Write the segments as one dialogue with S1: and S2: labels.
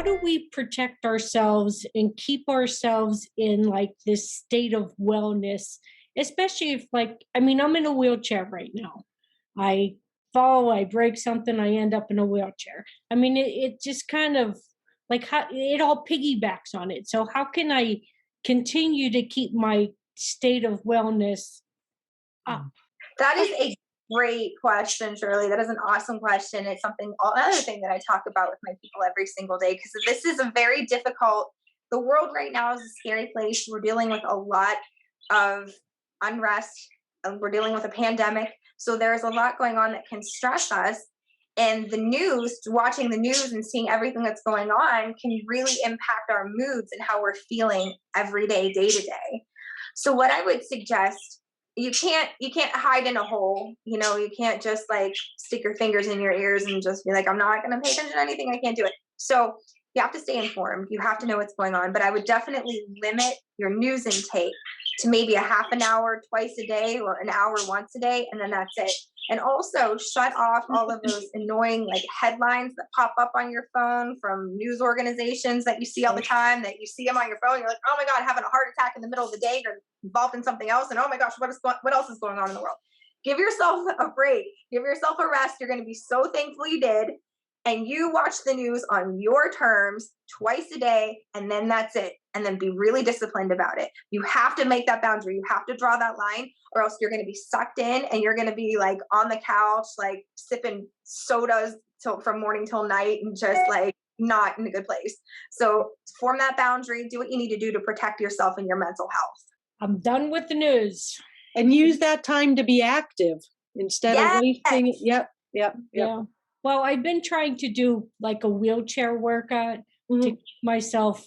S1: do we protect ourselves and keep ourselves in like this state of wellness, especially if I'm in a wheelchair right now. I fall, I break something, I end up in a wheelchair. It just kind of like how it all piggybacks on it. So how can I continue to keep my state of wellness up?
S2: That is a great question, Shirley. That is an awesome question. It's another thing that I talk about with my people every single day, because this is a very difficult, the world right now is a scary place. We're dealing with a lot of unrest, and we're dealing with a pandemic. So there's a lot going on that can stress us. And the news, watching the news and seeing everything that's going on can really impact our moods and how we're feeling every day, day to day. So what I would suggest, you can't hide in a hole. You can't just like stick your fingers in your ears and just be like, I'm not going to pay attention to anything. I can't do it. So you have to stay informed. You have to know what's going on. But I would definitely limit your news intake to maybe a half an hour twice a day or an hour once a day, and then that's it. And also shut off all of those annoying like headlines that pop up on your phone from news organizations that you see all the time, that you see them on your phone. You're like, oh my God, having a heart attack in the middle of the day, you're involved in something else. And oh my gosh, what else is going on in the world? Give yourself a break. Give yourself a rest. You're going to be so thankful you did. And you watch the news on your terms twice a day, and then that's it. And then be really disciplined about it. You have to make that boundary. You have to draw that line, or else you're going to be sucked in and you're going to be like on the couch, like sipping sodas from morning till night and just like not in a good place. So form that boundary. Do what you need to do to protect yourself and your mental health.
S1: I'm done with the news.
S3: And use that time to be active instead of wasting it. Yep.
S1: Yeah. Well, I've been trying to do like a wheelchair workout to keep myself,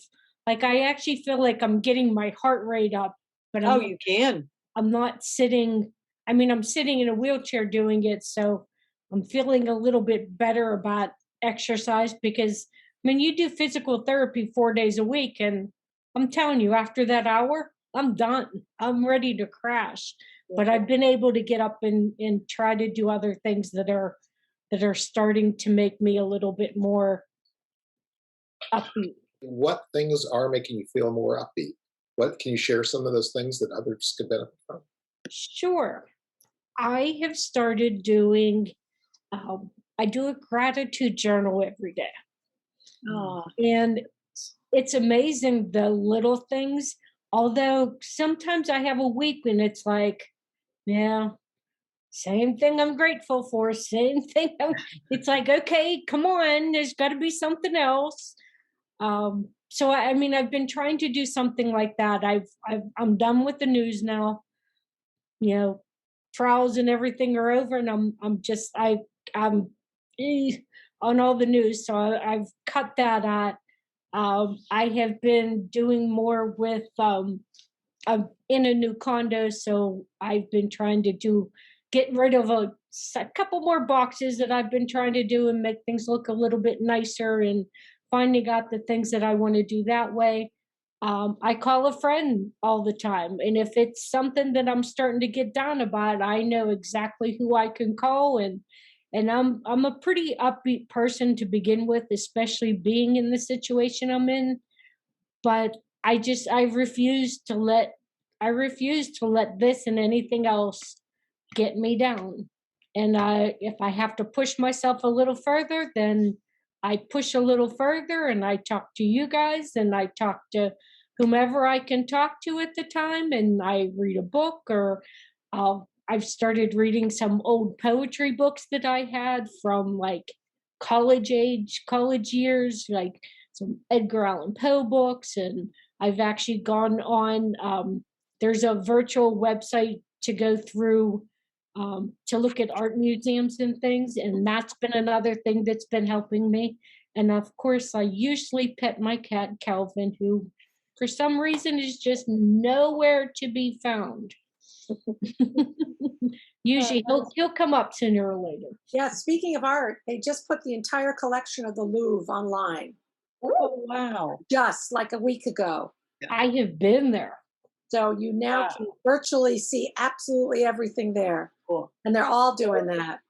S1: like I actually feel like I'm getting my heart rate up, but
S3: you can.
S1: I'm not sitting. I'm sitting in a wheelchair doing it. So I'm feeling a little bit better about exercise because you do physical therapy 4 days a week. And I'm telling you, after that hour, I'm done. I'm ready to crash. But I've been able to get up and try to do other things that are starting to make me a little bit more upbeat.
S4: What things are making you feel more upbeat? What can you share some of those things that others could benefit from?
S1: Sure. I have started doing, I do a gratitude journal every day. And it's amazing the little things, although sometimes I have a week when it's like, yeah, same thing I'm grateful for, same thing. It's like, okay, come on, there's got to be something else. So I've been trying to do something like that. I'm done with the news now. Trials and everything are over, and I'm on all the news. So I've cut that out. I have been doing more with. I'm in a new condo, so I've been trying to get rid of a couple more boxes that I've been trying to do and make things look a little bit nicer, and finding out the things that I want to do that way. I call a friend all the time. And if it's something that I'm starting to get down about, I know exactly who I can call. And I'm a pretty upbeat person to begin with, especially being in the situation I'm in. But I refuse to let this and anything else get me down. And if I have to push myself a little further, then I push a little further, and I talk to you guys, and I talk to whomever I can talk to at the time, and I read a book, or I've started reading some old poetry books that I had from like college years, like some Edgar Allan Poe books. And I've actually gone on, there's a virtual website to go through to look at art museums and things. And that's been another thing that's been helping me. And of course, I usually pet my cat, Calvin, who for some reason is just nowhere to be found. Usually he'll come up sooner or later.
S5: Yeah, speaking of art, they just put the entire collection of the Louvre online.
S3: Oh, wow.
S5: Just like a week ago.
S1: I have been there.
S5: So you now can virtually see absolutely everything there.
S3: Cool.
S5: And they're all doing that.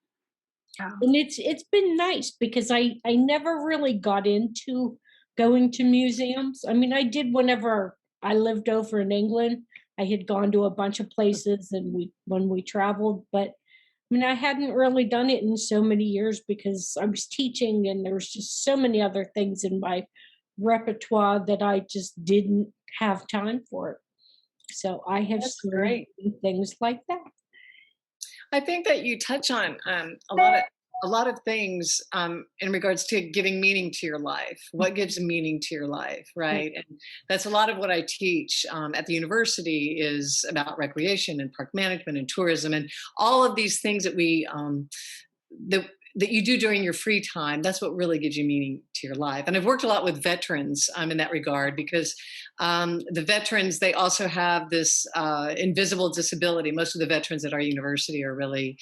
S1: And it's been nice because I never really got into going to museums. I mean, I did whenever I lived over in England. I had gone to a bunch of places and when we traveled, but I mean, I hadn't really done it in so many years because I was teaching and there was just so many other things in my repertoire that I just didn't have time for it. So I have
S3: That's
S1: started
S3: great.
S1: doing things like that.
S6: I think that you touch on a lot of things in regards to giving meaning to your life. What gives meaning to your life, right? And that's a lot of what I teach at the university is about recreation and park management and tourism and all of these things that we that you do during your free time. That's what really gives you meaning to your life. And I've worked a lot with veterans in that regard because the veterans, they also have this invisible disability. Most of the veterans at our university are really,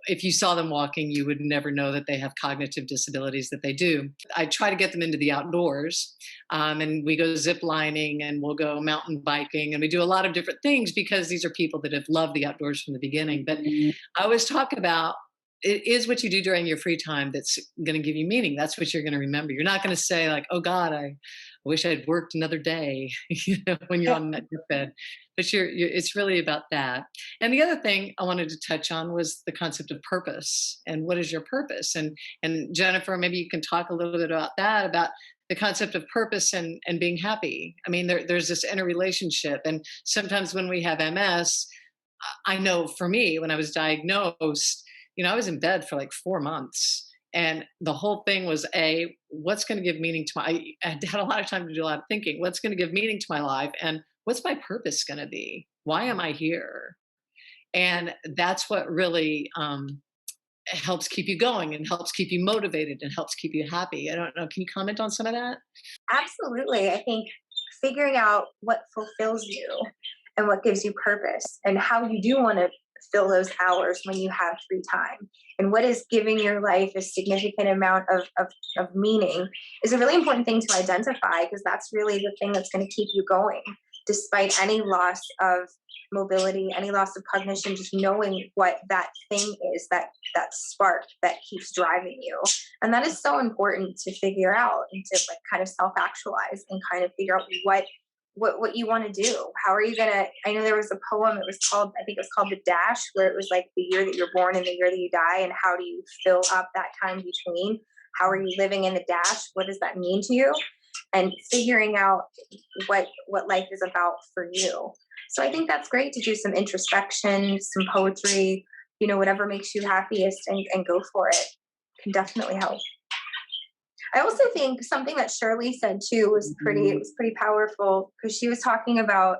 S6: if you saw them walking, you would never know that they have cognitive disabilities that they do. I try to get them into the outdoors and we go zip lining and we'll go mountain biking and we do a lot of different things because these are people that have loved the outdoors from the beginning. But I always talk about it is what you do during your free time that's going to give you meaning. That's what you're going to remember. You're not going to say like, oh God, I wish I'd worked another day, when you're on that deathbed. But it's really about that. And the other thing I wanted to touch on was the concept of purpose and what is your purpose? And Jennifer, maybe you can talk a little bit about that, about the concept of purpose and being happy. I mean, there's this interrelationship. And sometimes when we have MS, I know for me, when I was diagnosed, I was in bed for like 4 months. And the whole thing was what's going to give meaning to I had a lot of time to do a lot of thinking. What's going to give meaning to my life? And what's my purpose going to be? Why am I here? And that's what really helps keep you going and helps keep you motivated and helps keep you happy. I don't know. Can you comment on some of that?
S2: Absolutely. I think figuring out what fulfills you and what gives you purpose and how you do want to fill those hours when you have free time and what is giving your life a significant amount of meaning is a really important thing to identify because that's really the thing that's going to keep you going despite any loss of mobility, any loss of cognition, just knowing what that thing is, that spark that keeps driving you. And that is so important to figure out and to like kind of self-actualize and kind of figure out what you want to do. How are you gonna, I know there was a poem, it was called, I think it was called The Dash, where it was like the year that you're born and the year that you die, and how do you fill up that time between? How are you living in the dash? What does that mean to you? And figuring out what life is about for you. So I think that's great to do some introspection, some poetry, whatever makes you happiest and go for it. Can definitely help. I also think something that Shirley said too was pretty powerful because she was talking about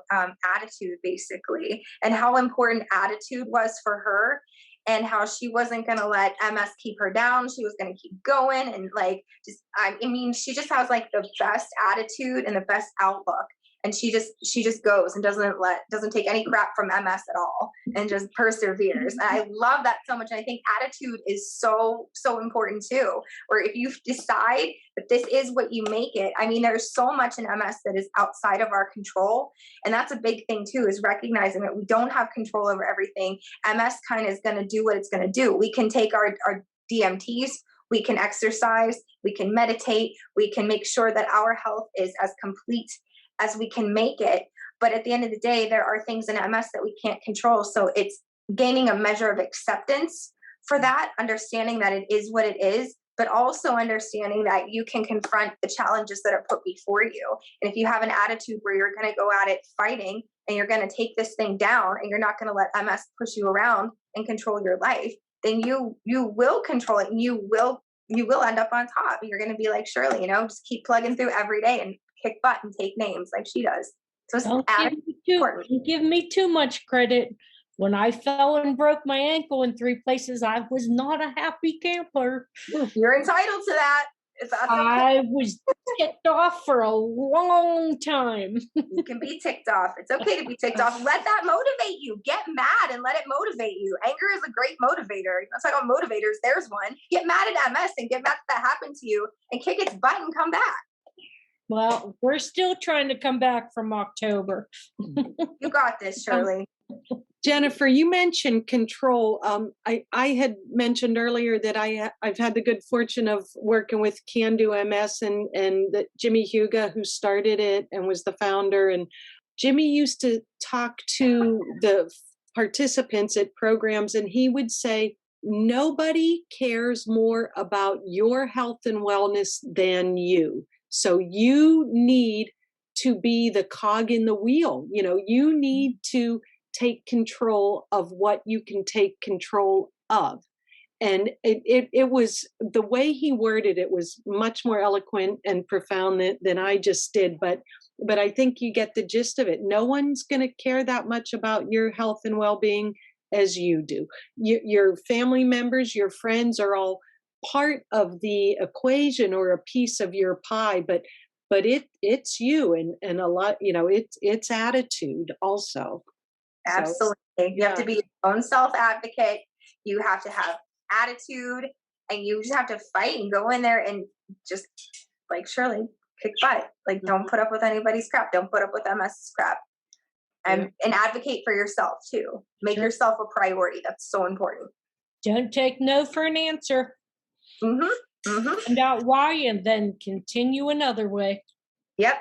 S2: attitude basically and how important attitude was for her and how she wasn't going to let MS keep her down. She was going to keep going and she just has like the best attitude and the best outlook. And she just goes and doesn't take any crap from MS at all and just perseveres. And I love that so much. And I think attitude is so, so important too. Or if you decide that this is what you make it, I mean, there's so much in MS that is outside of our control. And that's a big thing too, is recognizing that we don't have control over everything. MS kind of is going to do what it's going to do. We can take our DMTs, we can exercise, we can meditate, we can make sure that our health is as complete as we can make it. But at the end of the day, there are things in MS that we can't control. So it's gaining a measure of acceptance for that, understanding that it is what it is, but also understanding that you can confront the challenges that are put before you. And if you have an attitude where you're going to go at it fighting and you're going to take this thing down and you're not going to let MS push you around and control your life, then you will control it and you will end up on top. You're going to be like Shirley, just keep plugging through every day and kick butt and take names like she does. So it's
S1: don't give me too much credit. When I fell and broke my ankle in 3 places, I was not a happy camper.
S2: You're entitled to that.
S1: I was ticked off for a long time.
S2: You can be ticked off. It's okay to be ticked off. Let that motivate you. Get mad and let it motivate you. Anger is a great motivator. Let's talk about motivators. There's one. Get mad at MS and get mad that happened to you and kick its butt and come back.
S1: Well, we're still trying to come back from October.
S2: You got this, Shirley.
S3: Jennifer, you mentioned control. I had mentioned earlier that I've had the good fortune of working with Can Do MS and Jimmy Huga, who started it and was the founder. And Jimmy used to talk to the participants at programs, and he would say, nobody cares more about your health and wellness than you. So you need to be the cog in the wheel. You know, you need to take control of what you can take control of. And it was, the way he worded it was much more eloquent and profound than I just did. But I think you get the gist of it. No one's going to care that much about your health and well-being as you do. Your family members, your friends are all part of the equation or a piece of your pie, but it's you and a lot, you know, it's attitude also.
S2: Absolutely. You have to be your own self-advocate. You have to have attitude, and you just have to fight and go in there and just, like Shirley, kick butt. Like, don't put up with anybody's crap. Don't put up with MS's crap. And advocate for yourself too. Make yourself a priority. That's so important.
S1: Don't take no for an answer. Find out why and then continue another way.
S2: Yep.